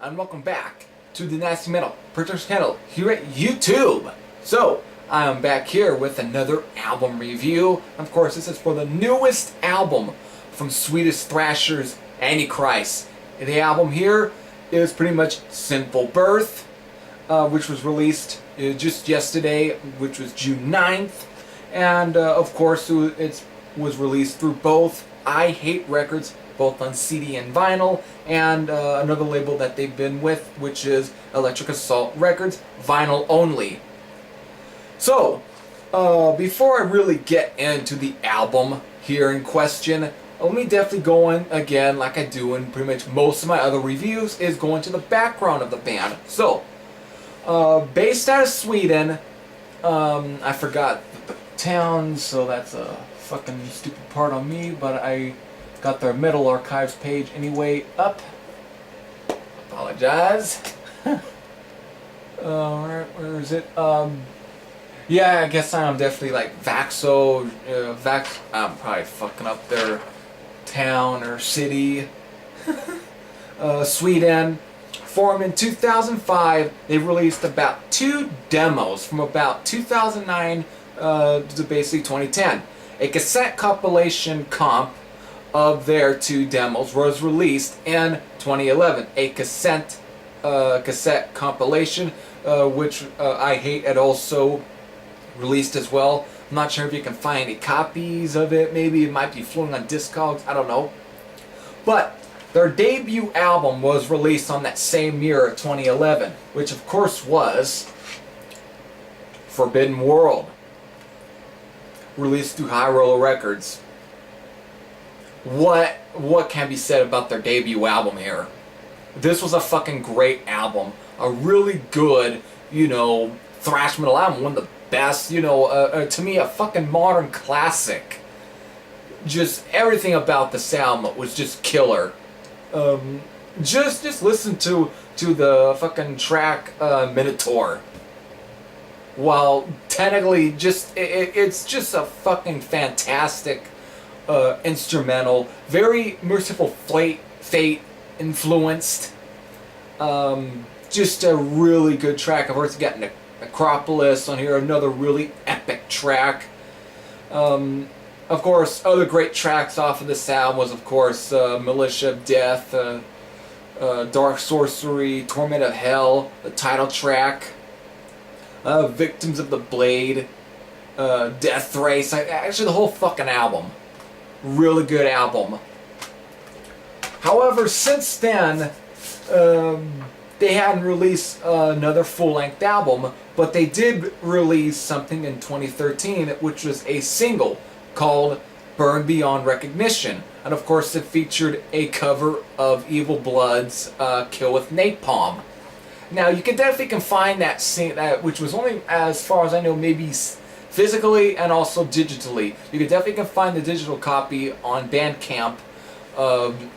and welcome back to the Nasty Metal Purchase channel here at YouTube. So, I am back here with another album review. Of course, this is for the newest album from Swedish thrashers Antichrist. The album here is pretty much Sinful Birth, which was released just yesterday, which was June 9th. And of course, it was released through both I Hate Records, both on CD and vinyl, and another label that they've been with, which is Electric Assault Records, vinyl only. So, before I really get into the album here in question, let me definitely go in again, like I do in pretty much most of my other reviews, is go into the background of the band. So, based out of Sweden, I forgot the town, so that's a fucking stupid part on me, but I got their Metal Archives page anyway up. Apologize. Where is it? Yeah, I guess I'm definitely like Vaxo. I'm probably fucking up their town or city. Sweden. Formed in 2005, they released about 2 demos from about 2009 to basically 2010. A cassette compilation comp of their 2 demos was released in 2011. A cassette compilation, which I Hate had also released as well. I'm not sure if you can find any copies of it. Maybe it might be floating on Discogs. I don't know. But their debut album was released on that same year, 2011, which of course was Forbidden World, released through High Roller Records. What can be said about their debut album here? This was a fucking great album. A really good, thrash metal album. One of the best, to me, a fucking modern classic. Just everything about this album was just killer. Just listen to the fucking track Minotaur. While technically it's just a fucking fantastic instrumental, very Merciful Fate influenced. Just a really good track. I've also got Necropolis on here, another really epic track. Of course, other great tracks off of this album was, of course, Militia of Death, Dark Sorcery, Torment of Hell, the title track, Victims of the Blade, Death Race. Actually, the whole fucking album. Really good album. However, since then, they hadn't released another full-length album, but they did release something in 2013, which was a single called Burn Beyond Recognition. And of course, it featured a cover of Evil Blood's Kill with Napalm. Now, you can definitely find that scene, which was only, as far as I know, maybe physically and also digitally. You can definitely find the digital copy on Bandcamp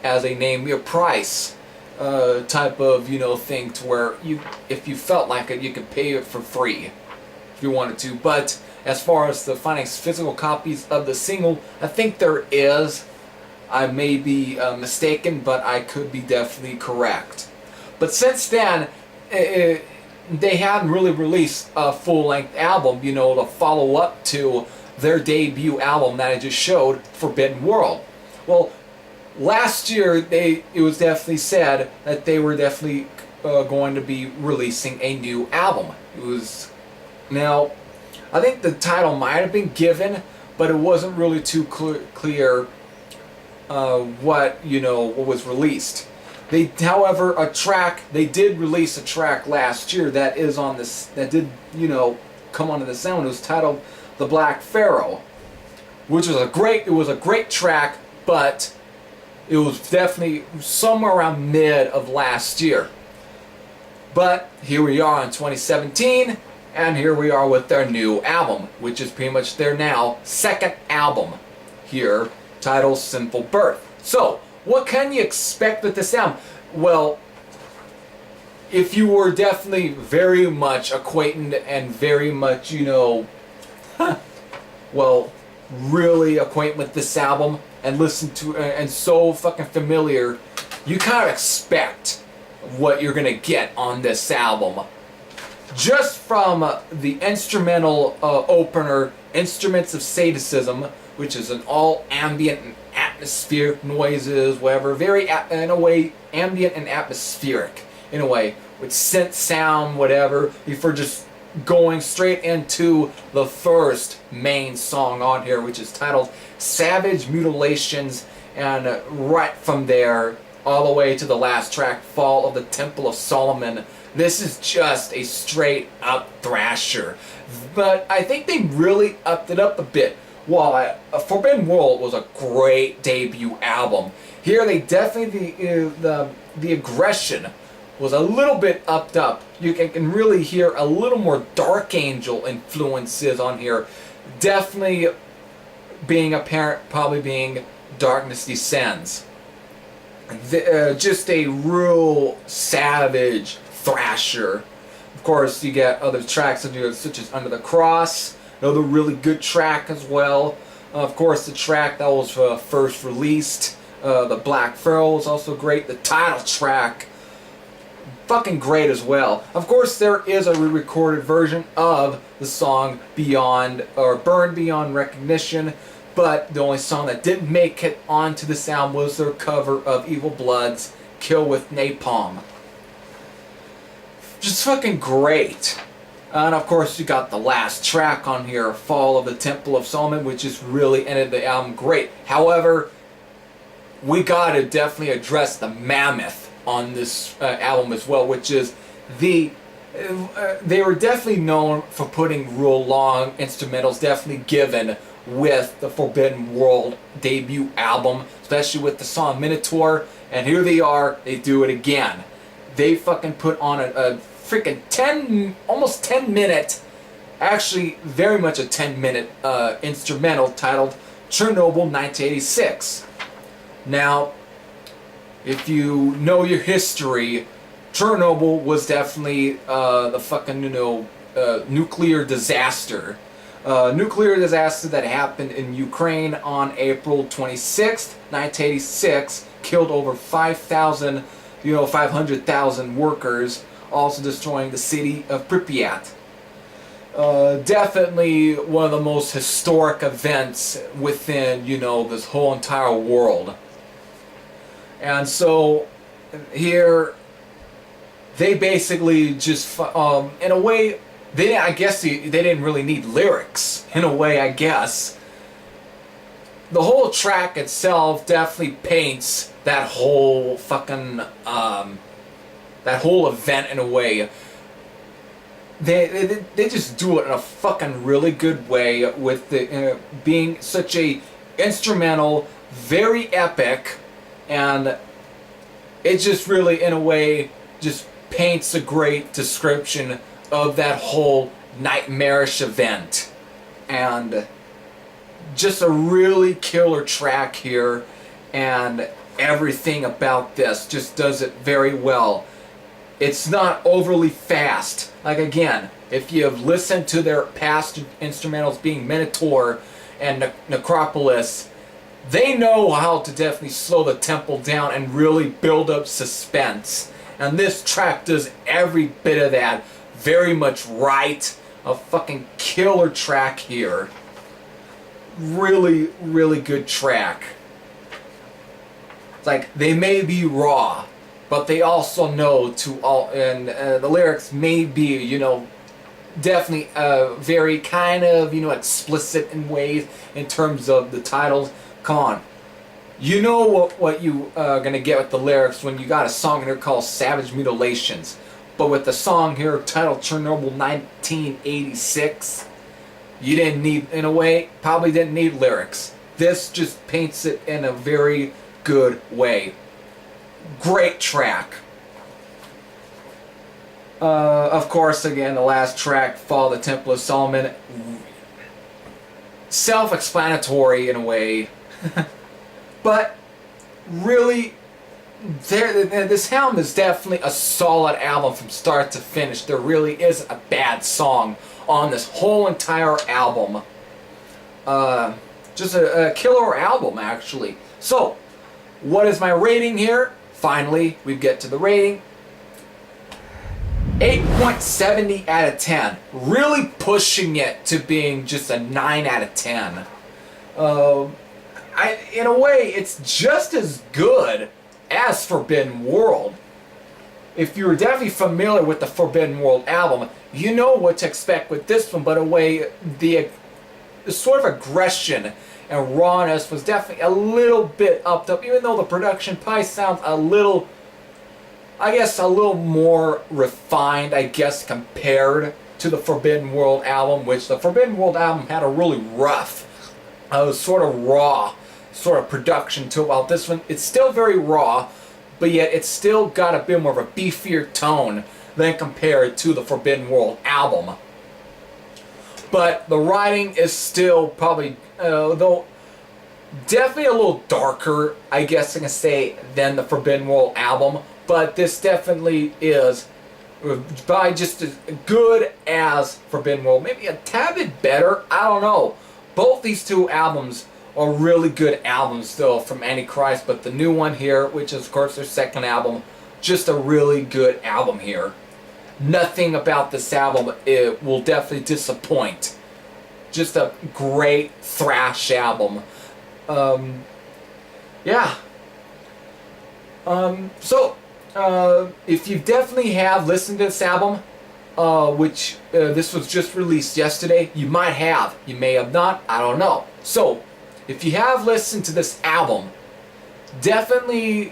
as a name your price type of thing, to where if you felt like it, you could pay it for free if you wanted to. But as far as the finding physical copies of the single, I think there is. I may be mistaken, but I could be definitely correct. But since then, they hadn't really released a full-length album, to follow up to their debut album that I just showed, Forbidden World. Well, last year, it was definitely said that they were definitely going to be releasing a new album. Now, I think the title might have been given, but it wasn't really too clear what was released. However, they did release a track last year that is on this, that did, come onto the sound. It was titled The Black Pharaoh, which was it was a great track, but it was definitely somewhere around mid of last year. But here we are in 2017, and here we are with their new album, which is pretty much their now second album here, titled Sinful Birth. So, what can you expect with this album? Well, if you were definitely very much acquainted and very much, really acquainted with this album and listen to and so fucking familiar, you kind of expect what you're gonna get on this album. Just from the instrumental opener, Instruments of Sadism, which is an all ambient and atmospheric noises, whatever, very, in a way, ambient and atmospheric, in a way, with synth sound, whatever, before just going straight into the first main song on here, which is titled Savage Mutilations, and right from there, all the way to the last track, Fall of the Temple of Solomon. This is just a straight up thrasher. But I think they really upped it up a bit. While Forbidden World was a great debut album, here they definitely, the aggression was a little bit upped up. You can really hear a little more Dark Angel influences on here. Definitely being apparent, probably being Darkness Descends. Just a real savage thrasher. Of course, you get other tracks such as Under the Cross, another really good track as well. Of course, the track that was first released, the Black Pharaoh, was also great. The title track, fucking great as well. Of course, there is a re-recorded version of the song Beyond, or Burn Beyond Recognition, but the only song that didn't make it onto this album was their cover of Evil Blood's Kill with Napalm. Just fucking great. And of course, you got the last track on here, Fall of the Temple of Solomon, which just really ended the album great. However, we gotta definitely address the mammoth on this album as well, which is they were definitely known for putting real long instrumentals, definitely given with the Forbidden World debut album, especially with the song Minotaur, and here they are, they do it again. They fucking put on a freaking almost 10 minute, actually very much a 10-minute instrumental titled Chernobyl 1986. Now, if you know your history, Chernobyl was definitely the fucking, nuclear disaster. Nuclear disaster that happened in Ukraine on April 26th, 1986, killed over 500,000 workers, also destroying the city of Pripyat. Definitely one of the most historic events within, this whole entire world. And so, here, they basically just, in a way, I guess they didn't really need lyrics, in a way, I guess. The whole track itself definitely paints that whole fucking, that whole event in a way. They just do it in a fucking really good way with the being such a instrumental, very epic, and it just really, in a way, just paints a great description of that whole nightmarish event. And just a really killer track here, and everything about this just does it very well. It's not overly fast. Like, again, if you've listened to their past instrumentals being Minotaur and Necropolis, they know how to definitely slow the tempo down and really build up suspense. And this track does every bit of that very much right. A fucking killer track here. Really, really good track. It's like, they may be raw, but they also know and the lyrics may be, definitely very kind of, explicit in ways in terms of the titles. Come on. You know what you are going to get with the lyrics when you got a song here called Savage Mutilations. But with the song here titled Chernobyl 1986, you didn't need, in a way, probably didn't need lyrics. This just paints it in a very good way. Great track. Of course, again, the last track, Fall of the Temple of Solomon. Self-explanatory in a way. But really, this album is definitely a solid album from start to finish. There really isn't a bad song on this whole entire album. Just a killer album, actually. So, what is my rating here? Finally, we get to the rating. 8.70 out of 10. Really pushing it to being just a 9 out of 10. In a way, it's just as good as Forbidden World. If you're definitely familiar with the Forbidden World album, you know what to expect with this one, but in a way, the sort of aggression and rawness was definitely a little bit upped up, even though the production probably sounds a little, I guess, a little more refined, I guess, compared to the Forbidden World album, which the Forbidden World album had a really rough, sort of raw sort of production to it. While this one, it's still very raw, but yet it's still got a bit more of a beefier tone than compared to the Forbidden World album. But the writing is still probably, though, definitely a little darker, I guess I can say, than the Forbidden World album. But this definitely is by just as good as Forbidden World. Maybe a tad bit better, I don't know. Both these two albums are really good albums still from Antichrist, but the new one here, which is of course their second album, just a really good album here. Nothing about this album will definitely disappoint. Just a great thrash album. Yeah. If you definitely have listened to this album, which this was just released yesterday, you might have. You may have not. I don't know. So, if you have listened to this album, definitely,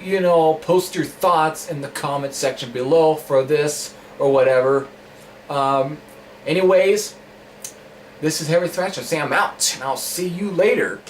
post your thoughts in the comment section below for this or whatever. Anyways, this is Heavy Thrasher saying I'm out, and I'll see you later.